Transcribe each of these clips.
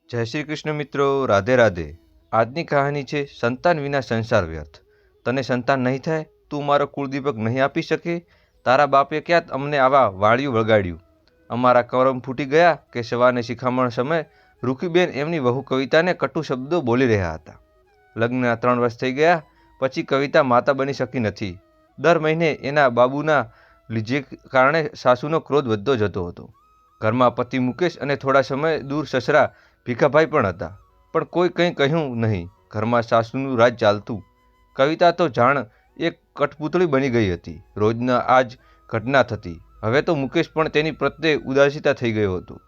જય શ્રી કૃષ્ણ મિત્રો, રાધે રાધે। આજની કહાની છે સંતાન વિના સંસાર વ્યર્થ। તને સંતાન નહીં થાય, તું મારો કુળદીપક નહીં આપી શકે। તારા બાપે ક્યાં અમને આવા વાળિયું વળગાડ્યું। અમારા કરમ ફૂટી ગયા કે સવારની શિખામણ સમયે રૂખીબેન એમની વહુ કવિતાને કટુ શબ્દો બોલી રહ્યા હતા। લગ્નના 3 વર્ષ થઈ ગયા પછી કવિતા માતા બની શકી નથી। દર મહિને એના બાબુના લીધે કારણે સાસુનો ક્રોધ વધતો જતો હતો। ઘરમાં પતિ મુકેશ અને થોડા સમય દૂર સસરા ભીખાભાઈ પણ હતા, પણ કોઈ કંઈ કહ્યું નહીં। ઘરમાં સાસુનું રાજ ચાલતું। કવિતા તો જાણ એક કઠપૂતળી બની ગઈ હતી। રોજના આ જ ઘટના થતી। હવે તો મુકેશ પણ તેની પ્રત્યે ઉદાસીતા થઈ ગયો હતો।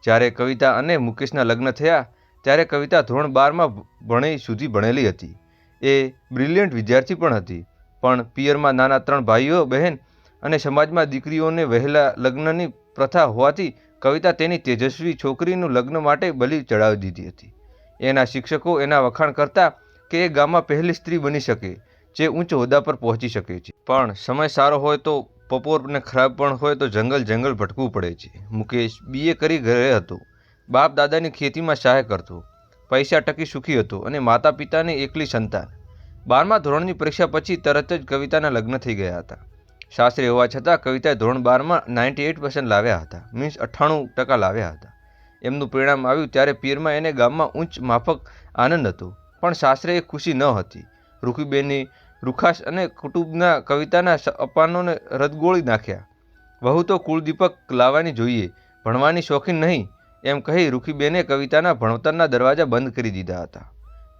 જ્યારે કવિતા અને મુકેશના લગ્ન થયા ત્યારે કવિતા ધોરણ 12માં ભણી સુધી ભણેલી હતી। એ બ્રિલિયન્ટ વિદ્યાર્થી પણ હતી, પણ પિયરમાં નાના 3 ભાઈઓ બહેન અને સમાજમાં દીકરીઓને વહેલા લગ્નની પ્રથા હોવાથી કવિતા તેની તેજસ્વી છોકરીનું લગ્ન માટે બલી ચડાવી દીધી હતી। એના શિક્ષકો એના વખાણ કરતા કે એ ગામમાં પહેલી સ્ત્રી બની શકે જે ઉચ્ચ હોદ્દા પર પહોંચી શકે છે, પણ સમય સારો હોય તો બપોર ને ખરાબ પણ હોય તો જંગલ ભટકવું પડે છે। મુકેશ BA કરી ઘરે હતો। બાપ દાદાની ખેતીમાં સહાય કરતો, પૈસા ટકી સુખી હતો અને માતા પિતાની એકલી સંતાન। 12મા ધોરણની પરીક્ષા પછી તરત જ કવિતાના લગ્ન થઈ ગયા હતા। સાસરે હોવા છતાં કવિતાએ ધોરણ 12માં 98% લાવ્યા હતા, મીન્સ 98% લાવ્યા હતા। એમનું પરિણામ આવ્યું ત્યારે પિયરમાં એને ગામમાં ઉચ્ચ માફક આનંદ હતો, પણ સાસરે એ ખુશી ન હતી। રૂખીબેનની રૂખાશ અને કુટુંબના કવિતાના અપમાનોને રદગોળી નાખ્યા। વહુ તો કુળદીપક લાવવાની જોઈએ, ભણવાની શોખીન નહીં, એમ કહી રૂખીબેને કવિતાના ભણતરના દરવાજા બંધ કરી દીધા હતા।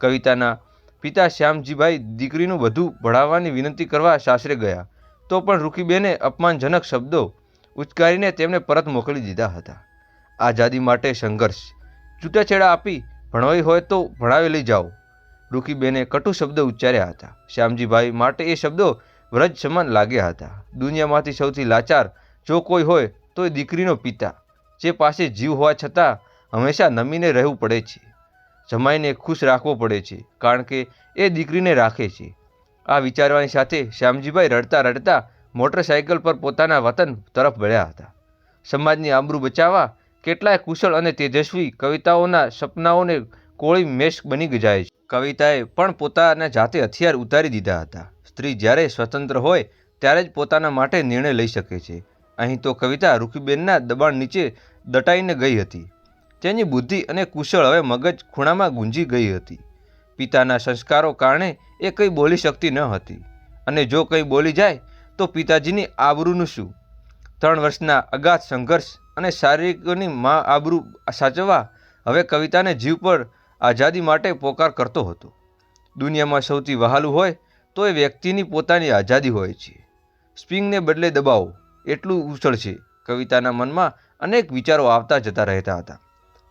કવિતાના પિતા શ્યામજીભાઈ દીકરીનું વધુ ભણાવવાની વિનંતી કરવા સાસરે ગયા, તો પણ રૂખીબેને અપમાનજનક શબ્દો ઉચ્ચારીને તેમને પરત મોકલી દીધા હતા। આઝાદી માટે સંઘર્ષ, છૂટાછેડા આપી ભણવી હોય તો ભણાવી લઈ જાઓ, રૂખીબેને કટુ શબ્દો ઉચ્ચાર્યા હતા। શ્યામજીભાઈ માટે એ શબ્દો વ્રજ સમાન લાગ્યા હતા। દુનિયામાંથી સૌથી લાચાર જો કોઈ હોય તો એ દીકરીનો પિતા, જે પાસે જીવ હોવા છતાં હંમેશા નમીને રહેવું પડે છે, જમાઈને ખુશ રાખવો પડે છે, કારણ કે એ દીકરીને રાખે છે। આ વિચારવાની સાથે શ્યામજીભાઈ રડતા રડતા મોટરસાઇકલ પર પોતાના વતન તરફ વળ્યા હતા। સમાજની આબરૂ બચાવવા કેટલાય કુશળ અને તેજસ્વી કવિતાઓના સપનાઓને કોળી મેષ બની જાય છે। કવિતાએ પણ પોતાના જાતે હથિયાર ઉતારી દીધા હતા। સ્ત્રી જ્યારે સ્વતંત્ર હોય ત્યારે જ પોતાના માટે નિર્ણય લઈ શકે છે। અહીં તો કવિતા રૂખીબેનના દબાણ નીચે દટાઈને ગઈ હતી। તેની બુદ્ધિ અને કુશળ હવે મગજ ખૂણામાં ગુંજી ગઈ હતી। પિતાના સંસ્કારો કારણે એ કંઈ બોલી શકતી ન હતી, અને જો કંઈ બોલી જાય તો પિતાજીની આબરૂનું શું। 3 વર્ષના અગાધ સંઘર્ષ અને શારીરિકની આબરૂ સાચવવા હવે કવિતાને જીવ પર આઝાદી માટે પોકાર કરતો હતો। દુનિયામાં સૌથી વહાલું હોય તો એ વ્યક્તિની પોતાની આઝાદી હોય છે। સ્પ્રિંગને બદલે દબાવો એટલું ઉછળશે। કવિતાના મનમાં અનેક વિચારો આવતા જતા રહેતા હતા।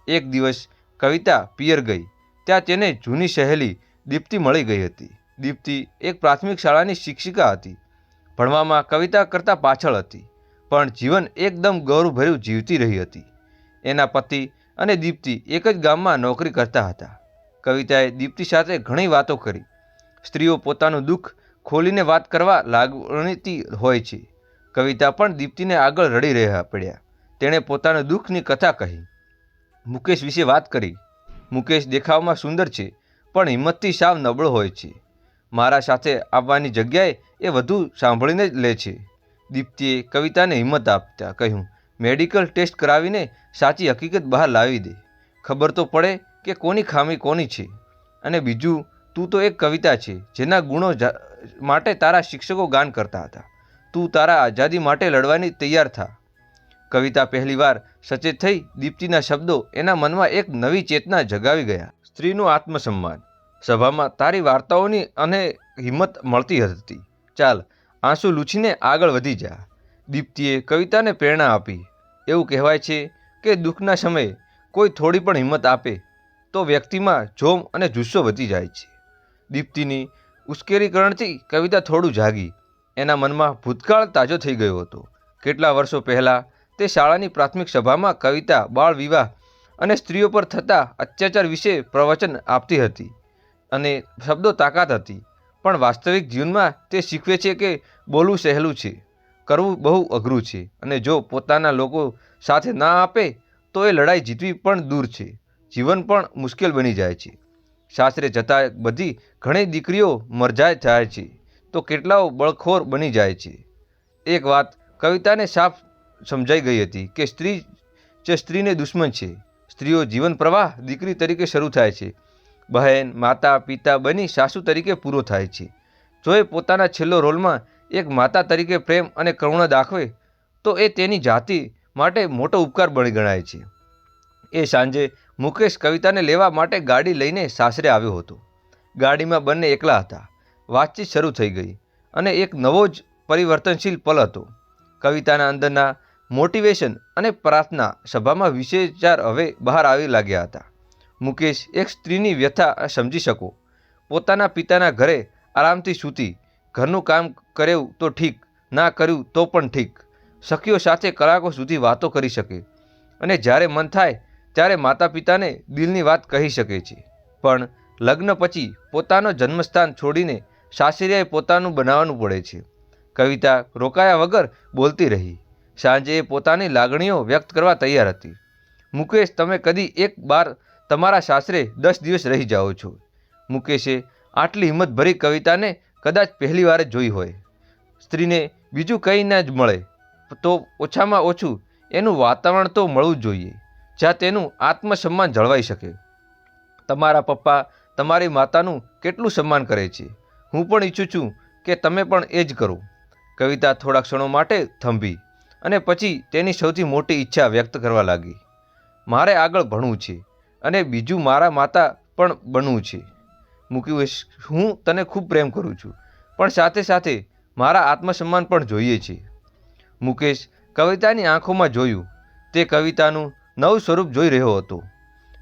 એક દિવસ કવિતા પિયર ગઈ, ત્યાં તેને જૂની સહેલી દીપ્તિ મળી ગઈ હતી। દીપ્તિ એક પ્રાથમિક શાળાની શિક્ષિકા હતી। ભણવામાં કવિતા કરતાં પાછળ હતી, પણ જીવન એકદમ ગૌરવભર્યું જીવતી રહી હતી। એના પતિ અને દીપ્તિ એક જ ગામમાં નોકરી કરતા હતા। કવિતાએ દીપ્તિ સાથે ઘણી વાતો કરી। સ્ત્રીઓ પોતાનું દુઃખ ખોલીને વાત કરવા લાગણીતી હોય છે। કવિતા પણ દીપ્તિને આગળ રડી રહ્યા પડ્યા। તેણે પોતાના દુઃખની કથા કહી, મુકેશ વિશે વાત કરી। મુકેશ દેખાવમાં સુંદર છે, પણ હિંમતથી સાવ નબળો હોય છે। મારા સાથે આવવાની જગ્યાએ એ વધુ સાંભળીને જ લે છે। દીપ્તિએ કવિતાને હિંમત આપતા કહ્યું, મેડિકલ ટેસ્ટ કરાવીને સાચી હકીકત બહાર લાવી દે, ખબર તો પડે કે કોની ખામી કોની છે। અને બીજું, તું તો એક કવિતા છે જેના ગુણો માટે તારા શિક્ષકો ગાન કરતા હતા। તું તારા આઝાદી માટે લડવાની તૈયાર થા। કવિતા પહેલીવાર સચેત થઈ। દીપ્તિના શબ્દો એના મનમાં એક નવી ચેતના જગાવી ગયા। સ્ત્રીનું આત્મસન્માન, સભામાં તારી વાર્તાઓની અને હિંમત મળતી હતી, ચાલ આંસુ લૂછીને આગળ વધી જા। દીપ્તિએ કવિતાને પ્રેરણા આપી। એવું કહેવાય છે કે દુઃખના સમયે કોઈ થોડી પણ હિંમત આપે તો વ્યક્તિમાં જોમ અને જુસ્સો વધી જાય છે। દીપ્તિની ઉશ્કેરીકરણથી કવિતા થોડું જાગી। એના મનમાં ભૂતકાળ તાજો થઈ ગયો હતો। કેટલા વર્ષો પહેલાં તે શાળાની પ્રાથમિક સભામાં કવિતા બાળ વિવાહ અને સ્ત્રીઓ પર થતા અત્યાચાર વિશે પ્રવચન આપતી હતી, અને શબ્દો તાકાત હતી, પણ વાસ્તવિક જીવનમાં તે શીખવે છે કે બોલવું સહેલું છે, કરવું બહુ અઘરું છે, અને જો પોતાના લોકો સાથે ના આપે તો એ લડાઈ જીતવી પણ દૂર છે। જીવન પણ મુશ્કેલ બની જાય છે. સાસરે જતાં બધી ઘણી દીકરીઓ મરજાય જાય છે તો કેટલાઓ બળખોર બની જાય છે. એક વાત કવિતાને સાફ સમજાઈ ગઈ હતી કે સ્ત્રી જે સ્ત્રીને દુશ્મન છે. સ્ત્રીઓ જીવન પ્રવાહ દીકરી તરીકે શરૂ થાય છે, બહેન, માતા, પિતા બની સાસુ તરીકે પૂરો થાય છે. જો એ પોતાના છેલ્લો રોલમાં એક માતા તરીકે પ્રેમ અને કરુણા દાખવે તો એ તેની જાતિ માટે મોટો ઉપકાર બની ગણાય છે. એ સાંજે મુકેશ કવિતાને લેવા માટે ગાડી લઈને સાસરે આવ્યો હતો. ગાડીમાં બંને એકલા હતા. વાતચીત શરૂ થઈ ગઈ અને એક નવો જ પરિવર્તનશીલ પલ હતો. કવિતાના અંદરના મોટિવેશન અને પ્રાર્થના સભામાં વિશેષાર હવે બહાર આવી લાગ્યા હતા. મુકેશ એક સ્ત્રીની વ્યથા સમજી શકો. પોતાના પિતાના ઘરે આરામથી સૂતી, ઘરનું કામ કર્યું તો ઠીક, ના કર્યું તો પણ ઠીક, સખીઓ સાથે કલાકો સુધી વાતો કરી શકે અને જ્યારે મન થાય ત્યારે માતા પિતાને દિલની વાત કહી શકે છે. પણ લગ્ન પછી પોતાનો જન્મસ્થાન છોડીને સાસરિયાએ પોતાનું બનાવવાનું પડે છે. કવિતા રોકાયા વગર બોલતી રહી. સાંજે એ પોતાની લાગણીઓ વ્યક્ત કરવા તૈયાર હતી. મુકેશ, તમે કદી એક બાર તમારા સાસરે 10 દિવસ રહી જાઓ છો. મુકેશે આટલી હિંમતભરી કવિતાને કદાચ પહેલી વાર જ જોઈ હોય. સ્ત્રીને બીજું કંઈ ના જ મળે તો ઓછામાં ઓછું એનું વાતાવરણ તો મળવું જ જોઈએ જ્યાં તેનું આત્મસન્માન જળવાઈ શકે. તમારા પપ્પા તમારી માતાનું કેટલું સન્માન કરે છે. હું પણ ઈચ્છું છું કે તમે પણ એ જ કરો. કવિતા થોડા ક્ષણો માટે થંભી અને પછી તેની સૌથી મોટી ઈચ્છા વ્યક્ત કરવા લાગી. મારે આગળ ભણવું છે અને બીજું મારા માતા પણ બનવું છે. મુકેશ, હું તને ખૂબ પ્રેમ કરું છું પણ સાથે સાથે મારા આત્મસન્માન પણ જોઈએ છે. મુકેશ કવિતાની આંખોમાં જોયું. તે કવિતાનું નવું સ્વરૂપ જોઈ રહ્યો હતો.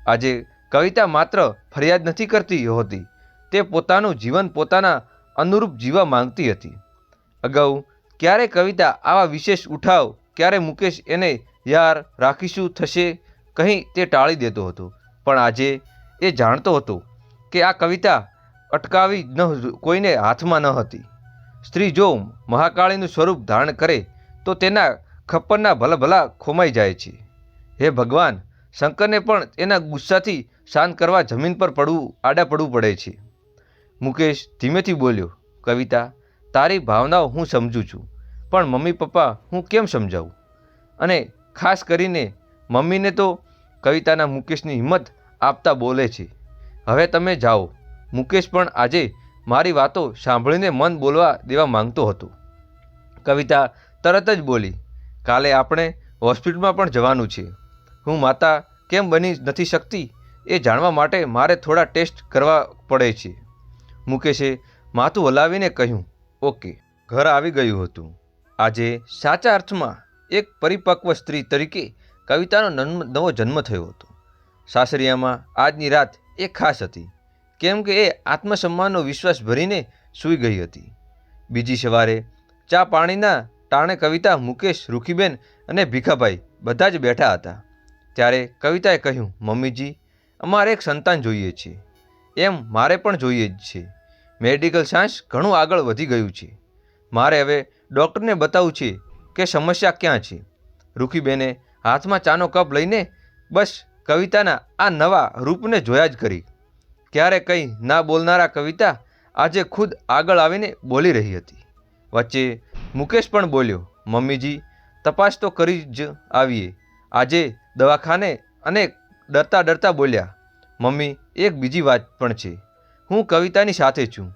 આજે કવિતા માત્ર ફરિયાદ નથી કરતી હોતી, તે પોતાનું જીવન પોતાના અનુરૂપ જીવવા માંગતી હતી. અગાઉ ક્યારે કવિતા આવા વિશેષ ઉઠાવ, ક્યારે મુકેશ એને યાર રાખીશું થશે કહી તે ટાળી દેતો હતો. પણ આજે એ જાણતો હતો કે આ કવિતા અટકાવી કોઈને હાથમાં ન હતી. સ્ત્રી જો મહાકાળીનું સ્વરૂપ ધારણ કરે તો તેના ખપ્પરના ભલા ખોમાઈ જાય છે. હે ભગવાન, શંકરને પણ એના ગુસ્સાથી શાંત કરવા જમીન પર આડા પડવું પડે છે. મુકેશ ધીમેથી બોલ્યો, કવિતા, તારી ભાવનાઓ હું સમજું છું પણ મમ્મી પપ્પા હું કેમ સમજાવું? અને ખાસ કરીને મમ્મીને તો. કવિતાના મુકેશની હિંમત આપતા બોલે છે, હવે તમે જાઓ. મુકેશ પણ આજે મારી વાતો સાંભળીને મન બોલવા દેવા માંગતો હતો. કવિતા તરત જ બોલી, કાલે આપણે હોસ્પિટલમાં પણ જવાનું છે. હું માતા કેમ બની નથી શકતી એ જાણવા માટે મારે થોડા ટેસ્ટ કરવા પડે છે. મુકેશે માથું હલાવીને કહ્યું, ઓકે. ઘર આવી ગયું હતું. આજે સાચા અર્થમાં એક પરિપક્વ સ્ત્રી તરીકે કવિતાનો નવો જન્મ થયો હતો. સાસરિયામાં આજની રાત એ ખાસ હતી કેમ કે એ આત્મસન્માનનો વિશ્વાસ ભરીને સૂઈ ગઈ હતી. બીજી સવારે ચા પાણીના ટાણે કવિતા, મુકેશ, રૂખીબેન અને ભીખાભાઈ બધા જ બેઠા હતા. ત્યારે કવિતાએ કહ્યું, મમ્મીજી, અમારે એક સંતાન જોઈએ છે. એમ મારે પણ જોઈએ જ છે. મેડિકલ સાયન્સ ઘણું આગળ વધી ગયું છે. મારે હવે ડૉક્ટરને બતાવવું છે કે સમસ્યા ક્યાં છે. રૂખીબેને હાથમાં ચાનો કપ લઈને બસ કવિતાના આ નવા રૂપને જોયા જ કરી. ક્યારે કંઈ ના બોલનારા કવિતા આજે ખુદ આગળ આવીને બોલી રહી હતી. વચ્ચે મુકેશ પણ બોલ્યો, મમ્મીજી, તપાસ તો કરી જ આવીએ આજે દવાખાને. અને ડરતા બોલ્યા, મમ્મી, એક બીજી વાત પણ છે. હું કવિતાની સાથે છું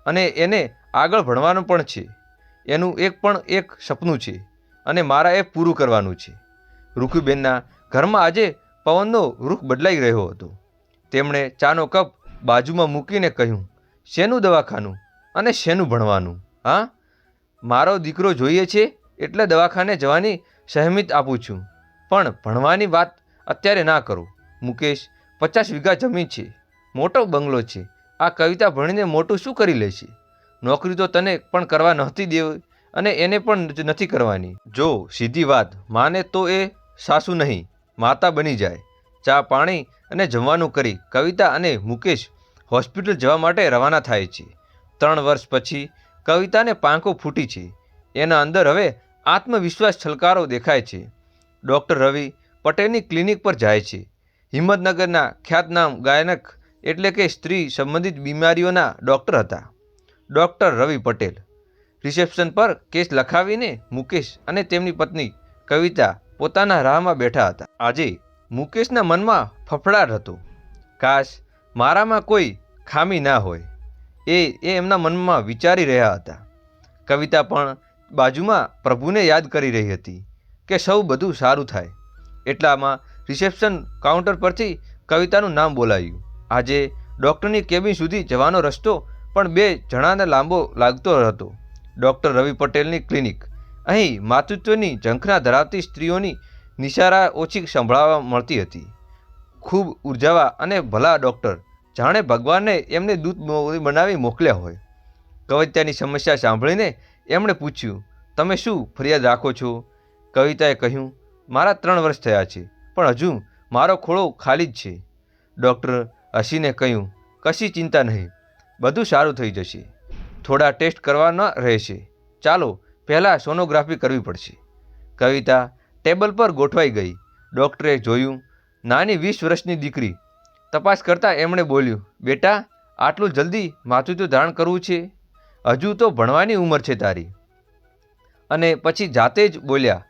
અને એને આગળ ભણવાનું પણ છે. એનું એક સપનું છે અને મારા એ પૂરું કરવાનું છે. રૂખીબેનના ઘરમાં આજે પવનનો રૂખ બદલાઈ રહ્યો હતો. તેમણે ચાનો કપ બાજુમાં મૂકીને કહ્યું, શેનું દવાખાનું અને શેનું ભણવાનું? હા, મારો દીકરો જોઈએ છે એટલે દવાખાને જવાની સહેમત આપું છું પણ ભણવાની વાત અત્યારે ના કરો. મુકેશ, 50 વીઘા જમીન છે, મોટો બંગલો છે. આ કવિતા ભણીને મોટું શું કરી લેશે? નોકરી તો તને પણ કરવા નહોતી દેવી અને એને પણ નથી કરવાની. જો સીધી વાત માને તો એ સાસુ નહીં માતા બની જાય. ચા પાણી અને જમવાનું કરી કવિતા અને મુકેશ હોસ્પિટલ જવા માટે રવાના થાય છે. 3 વર્ષ પછી કવિતાને પાંખો ફૂટી છે. એના અંદર હવે આત્મવિશ્વાસ છલકારો દેખાય છે. ડૉક્ટર રવિ પટેલની ક્લિનિક પર જાય છે. હિંમતનગરના ખ્યાતનામ ગાયક એટલે કે સ્ત્રી સંબંધિત બીમારીઓના ડૉક્ટર હતા, ડૉક્ટર રવિ પટેલ. રિસેપ્શન પર કેસ લખાવીને મુકેશ અને તેમની પત્ની કવિતા પોતાના રાહમાં બેઠા હતા. આજે મુકેશના મનમાં ફફડાટ હતો. કાશ મારામાં કોઈ ખામી ના હોય, એ એમના મનમાં વિચારી રહ્યા હતા. કવિતા પણ બાજુમાં પ્રભુને યાદ કરી રહી હતી કે સૌ બધું સારું થાય. એટલામાં રિસેપ્શન કાઉન્ટર પરથી કવિતાનું નામ બોલાયું. આજે ડૉક્ટરની કેબિન સુધી જવાનો રસ્તો પણ 2 જણાને લાંબો લાગતો હતો. ડૉક્ટર રવિ પટેલની ક્લિનિક. અહીં માતૃત્વની ઝંખના ધરાવતી સ્ત્રીઓની નિશારા ઓછી સંભળાવા મળતી હતી. ખૂબ ઉર્જાવા અને ભલા ડૉક્ટર, જાણે ભગવાને એમને દૂત બનાવી મોકલ્યા હોય. કવિતાની સમસ્યા સાંભળીને એમણે પૂછ્યું, તમે શું ફરિયાદ રાખો છો? કવિતાએ કહ્યું, મારા 3 વર્ષ થયા છે, પણ હજુ મારો ખોળો ખાલી જ છે. ડૉક્ટર હસીને કહ્યું, કશી ચિંતા નહીં, બધું સારું થઈ જશે. થોડા ટેસ્ટ કરવાના રહેશે. ચાલો પહેલાં સોનોગ્રાફી કરવી પડશે. કવિતા ટેબલ પર ગોઠવાઈ ગઈ. ડૉક્ટરે જોયું, નાની 20 વર્ષની દીકરી. તપાસ કરતાં એમણે બોલ્યું, બેટા, આટલું જલ્દી માતૃત્વ ધારણ કરવું છે? હજુ તો ભણવાની ઉંમર છે તારી. અને પછી જાતે જ બોલ્યા,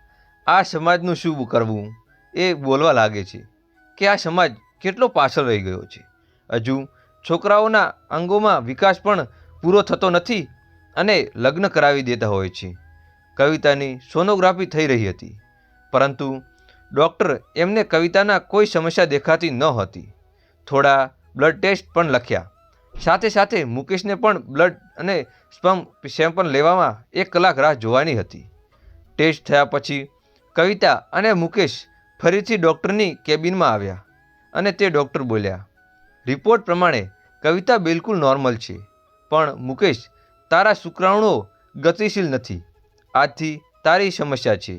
આ સમાજનું શું કરવું? એ બોલવા લાગે છે કે આ સમાજ કેટલો પાછળ રહી ગયો છે. હજુ છોકરાઓના અંગોમાં વિકાસ પણ પૂરો થતો નથી અને લગ્ન કરાવી દેતા હોય છે. કવિતાની સોનોગ્રાફી થઈ રહી હતી, પરંતુ ડૉક્ટર એમને કવિતાના કોઈ સમસ્યા દેખાતી ન હતી. થોડા બ્લડ ટેસ્ટ પણ લખ્યા. સાથે સાથે મુકેશને પણ બ્લડ અને સ્પર્મ સેમ્પલ લેવામાં 1 કલાક રાહ જોવાની હતી. ટેસ્ટ થયા પછી કવિતા અને મુકેશ ફરીથી ડૉક્ટરની કેબિનમાં આવ્યા અને તે ડૉક્ટર બોલ્યા, રિપોર્ટ પ્રમાણે કવિતા બિલકુલ નોર્મલ છે, પણ મુકેશ, તારા શુક્રાણુઓ ગતિશીલ નથી. આજથી તારી સમસ્યા છે.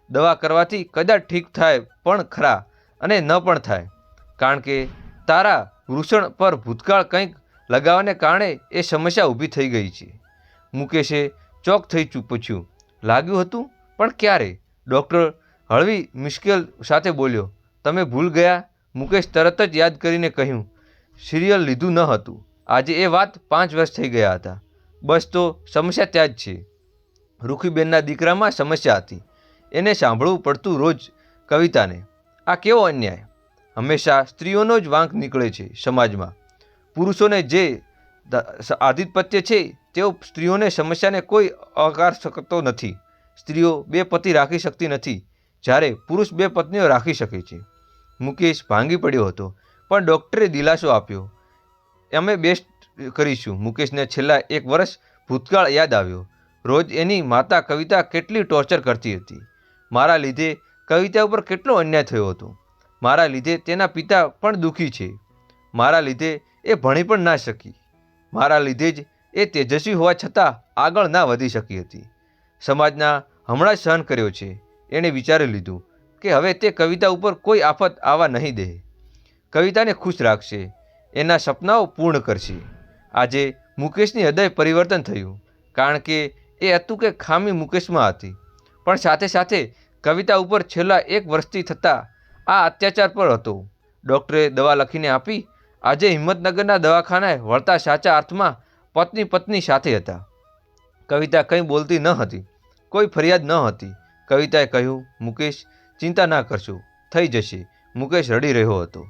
દવા કરવાથી કદાચ ઠીક થાય પણ ખરા અને ન પણ થાય, કારણ કે તારા વૃષણ પર ભૂતકાળ કંઈક લગાવવાને કારણે એ સમસ્યા ઊભી થઈ ગઈ છે. મુકેશે ચોક થઈ પૂછ્યું, લાગ્યું હતું? પણ ક્યારે? ડૉક્ટર હળવી મુશ્કેલ સાથે બોલ્યો, તમે ભૂલ ગયા? મુકેશ તરત જ યાદ કરીને કહ્યું, સિરિયલ લીધું ન હતું. આજે એ વાત 5 વર્ષ થઈ ગયા હતા. બસ, તો સમસ્યા ત્યાં જ છે. રૂખીબેનના દીકરામાં સમસ્યા હતી. એને સાંભળવું પડતું રોજ કવિતાને. આ કેવો અન્યાય! હંમેશા સ્ત્રીઓનો જ વાંક નીકળે છે સમાજમાં. પુરુષોને જે આધિપત્ય છે તેઓ સ્ત્રીઓને સમસ્યાને કોઈ આકાર શકતો નથી. સ્ત્રીઓ 2 પતિ રાખી શકતી નથી, જ્યારે પુરુષ 2 પત્નીઓ રાખી શકે છે. મુકેશ ભાંગી પડ્યો હતો, પણ ડૉક્ટરે દિલાસો આપ્યો, અમે બેસ્ટ કરીશું. મુકેશને છેલ્લા 1 વર્ષ ભૂતકાળ યાદ આવ્યો. રોજ એની માતા કવિતા કેટલી ટોર્ચર કરતી હતી. મારા લીધે કવિતા ઉપર કેટલો અન્યાય થયો હતો. મારા લીધે તેના પિતા પણ દુઃખી છે. મારા લીધે એ ભણી પણ ના શકી. મારા લીધે જ એ તેજસ્વી હોવા છતાં આગળ ના વધી શકી હતી. સમાજના હમણાં જ સહન કર્યો છે. એણે વિચારી લીધું કે હવે તે કવિતા ઉપર કોઈ આફત આવવા નહીં દે. કવિતાને ખુશ રાખશે, એના સપનાઓ પૂર્ણ કરશે. આજે મુકેશની હૃદય પરિવર્તન થયું, કારણ કે એ હતું કે ખામી મુકેશમાં હતી, પણ સાથે સાથે કવિતા ઉપર છેલ્લા 1 વર્ષથી થતા આ અત્યાચાર પર હતો. ડૉક્ટરે દવા લખીને આપી. આજે હિંમતનગરના દવાખાનાએ વળતા સાચા અર્થમાં પત્ની સાથે હતા. કવિતા કંઈ બોલતી ન હતી, કોઈ ફરિયાદ ન હતી. કવિતાએ કહ્યું, મુકેશ, ચિંતા ના કરશો, થઈ જશે. મુકેશ રડી રહ્યો હતો.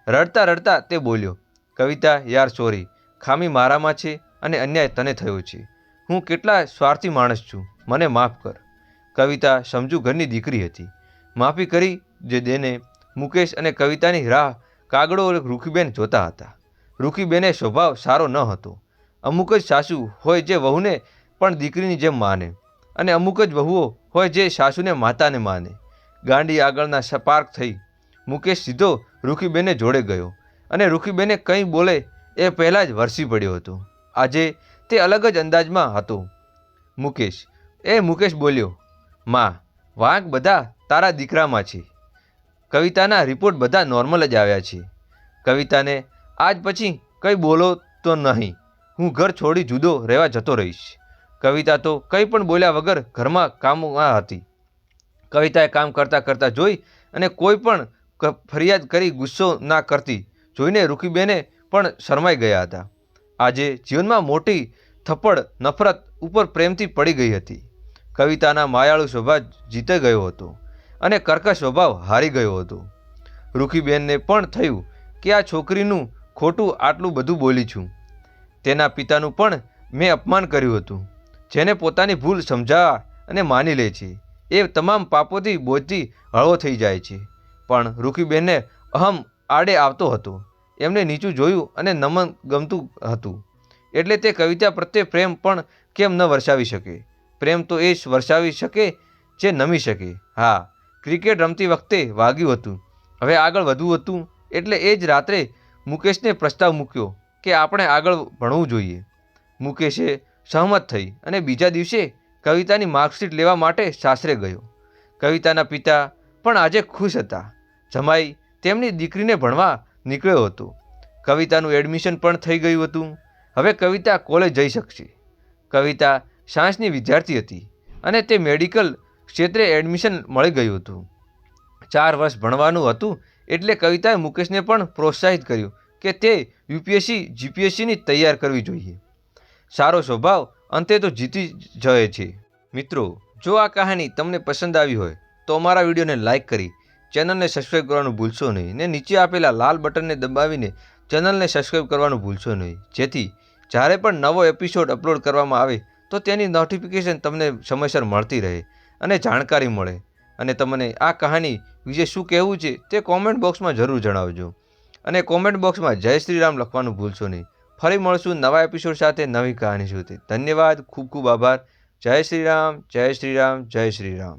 રડતા રડતા તે બોલ્યો, કવિતા, યાર સોરી, ખામી મારામાં છે અને અન્યાય તને થયો છે. હું કેટલા સ્વાર્થી માણસ છું, મને માફ કર. કવિતા સમજુ ઘરની દીકરી હતી. માફી કરી જે દેને મુકેશ અને કવિતાની રાહ કાગડો રૂખીબેન જોતા હતા. રૂખીબેને સ્વભાવ સારો ન હતો. અમુક જ સાસુ હોય જે વહુને પણ દીકરીની જેમ માને, અને અમુક જ વહુઓ હોય જે સાસુને માતાને માને. ગાંડી આગળના પાર્ક થઈ. મુકેશ સીધો રૂખીબેને જોડે ગયો અને રૂખીબેને કંઈ બોલે એ પહેલાં જ વરસી પડ્યો હતો. આજે તે અલગ જ અંદાજમાં હતો. મુકેશ બોલ્યો, માં, વાંક બધા તારા દીકરામાં છે. કવિતાના રિપોર્ટ બધા નોર્મલ જ આવ્યા છે. કવિતાને આજ પછી કંઈ બોલો તો નહીં. હું ઘર છોડી જુદો રહેવા જતો રહીશ. કવિતા તો કંઈ પણ બોલ્યા વગર ઘરમાં કામમાં હતી. કવિતાએ કામ કરતાં કરતાં જોઈ અને કોઈ પણ ફરિયાદ કરી ગુસ્સો ના કરતી જોઈને રૂખીબેને પણ શરમાઈ ગયા હતા. આજે જીવનમાં મોટી થપ્પડ નફરત ઉપર પ્રેમથી પડી ગઈ હતી. કવિતાના માયાળુ સ્વભાવ જીતી ગયો હતો અને કર્કશ સ્વભાવ હારી ગયો હતો. રૂખીબેનને પણ થયું કે આ છોકરીનું ખોટું આટલું બધું બોલી છું. તેના પિતાનું પણ મેં અપમાન કર્યું હતું. જેને પોતાની ભૂલ સમજાવવા અને માની લે છે એ તમામ પાપોથી બોજથી હળવો થઈ જાય છે. પણ રૂખીબેનને અહમ આડે આવતો હતો. એમને નીચું જોયું અને નમન ગમતું હતું એટલે તે કવિતા પ્રત્યે પ્રેમ પણ કેમ ન વરસાવી શકે. પ્રેમ તો એ જ વરસાવી શકે જે નમી શકે. હા, ક્રિકેટ રમતી વખતે વાગ્યું હતું. હવે આગળ વધવું હતું એટલે એ જ રાત્રે મુકેશને પ્રસ્તાવ મૂક્યો કે આપણે આગળ ભણવું જોઈએ. મુકેશે સહમત થઈ અને બીજા દિવસે કવિતાની માર્કશીટ લેવા માટે સાસરે ગયો. કવિતાના પિતા પણ આજે ખુશ હતા. જમાઈ તેમની દીકરીને ભણવા નીકળ્યો હતો. કવિતાનું એડમિશન પણ થઈ ગયું હતું. હવે કવિતા કોલેજ જઈ શકશે. કવિતા સાયન્સની વિદ્યાર્થી હતી અને તે મેડિકલ ક્ષેત્રે એડમિશન મળી ગયું હતું. 4 વર્ષ ભણવાનું હતું એટલે કવિતાએ મુકેશને પણ પ્રોત્સાહિત કર્યું કે તે યુપીએસસી જીપીએસસીની તૈયાર કરવી જોઈએ. સારો સ્વભાવ અંતે તો જીતી જાય છે. મિત્રો, જો આ કહાની તમને પસંદ આવી હોય તો અમારા વિડીયોને લાઇક કરી ચેનલને સબસ્ક્રાઈબ કરવાનું ભૂલશો નહીં ને નીચે આપેલા લાલ બટનને દબાવીને ચેનલને સબસ્ક્રાઈબ કરવાનું ભૂલશો નહીં, જેથી જ્યારે પણ નવો એપિસોડ અપલોડ કરવામાં આવે તો તેની નોટિફિકેશન તમને સમયસર મળતી રહે અને જાણકારી મળે. અને તમને આ કહાની વિશે શું કહેવું છે તે કોમેન્ટ બોક્સમાં જરૂર જણાવજો અને કોમેન્ટ બોક્સમાં જય શ્રી રામ લખવાનું ભૂલશો નહીં. ફરી મળશું નવા એપિસોડ સાથે નવી કહાની સુધી. ધન્યવાદ, ખૂબ ખૂબ આભાર. જય શ્રી રામ, જય શ્રી રામ, જય શ્રી રામ.